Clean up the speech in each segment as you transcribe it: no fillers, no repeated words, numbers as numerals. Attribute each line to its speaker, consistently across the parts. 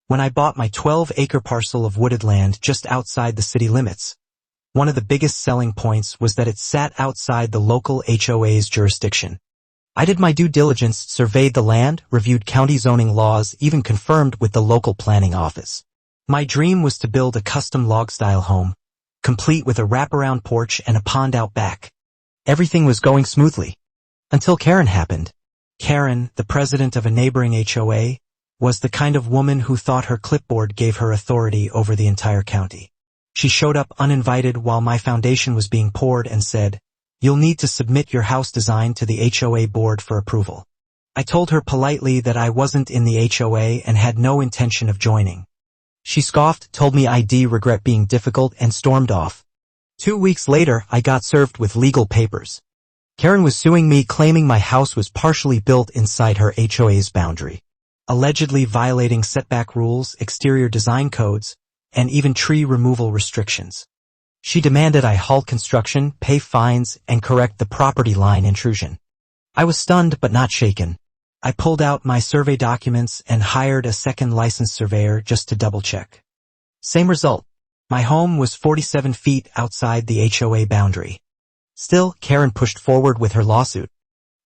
Speaker 1: when I bought my 12-acre parcel of wooded land just outside the city limits. One of the biggest selling points was that it sat outside the local HOA's jurisdiction. I did my due diligence, surveyed the land, reviewed county zoning laws, even confirmed with the local planning office. My dream was to build a custom log-style home, complete with a wraparound porch and a pond out back. Everything was going smoothly. Until Karen happened. Karen, the president of a neighboring HOA, was the kind of woman who thought her clipboard gave her authority over the entire county. She showed up uninvited while my foundation was being poured and said, "You'll need to submit your house design to the HOA board for approval." I told her politely that I wasn't in the HOA and had no intention of joining. She scoffed, told me I'd regret being difficult, and stormed off. 2 weeks later, I got served with legal papers. Karen was suing me, claiming my house was partially built inside her HOA's boundary, allegedly violating setback rules, exterior design codes, and even tree removal restrictions. She demanded I halt construction, pay fines, and correct the property line intrusion. I was stunned but not shaken. I pulled out my survey documents and hired a second licensed surveyor just to double-check. Same result. My home was 47 feet outside the HOA boundary. Still, Karen pushed forward with her lawsuit.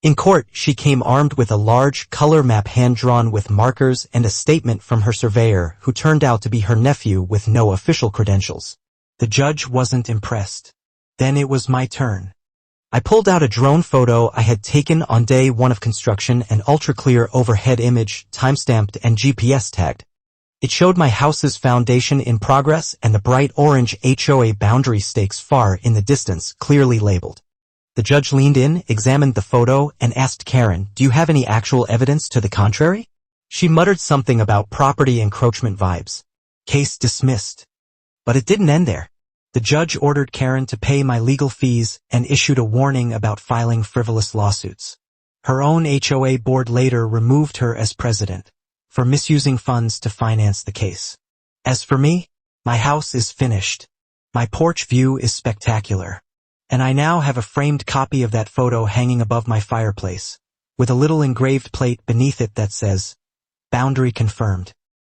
Speaker 1: In court, she came armed with a large color map hand-drawn with markers and a statement from her surveyor, who turned out to be her nephew with no official credentials. The judge wasn't impressed. Then it was my turn. I pulled out a drone photo I had taken on day one of construction, an ultra-clear overhead image, timestamped and GPS tagged. It showed my house's foundation in progress and the bright orange HOA boundary stakes far in the distance, clearly labeled. The judge leaned in, examined the photo, and asked Karen, "Do you have any actual evidence to the contrary?" She muttered something about property encroachment vibes. Case dismissed. But it didn't end there. The judge ordered Karen to pay my legal fees and issued a warning about filing frivolous lawsuits. Her own HOA board later removed her as president for misusing funds to finance the case. As for me, my house is finished. My porch view is spectacular. And I now have a framed copy of that photo hanging above my fireplace, with a little engraved plate beneath it that says, "Boundary confirmed."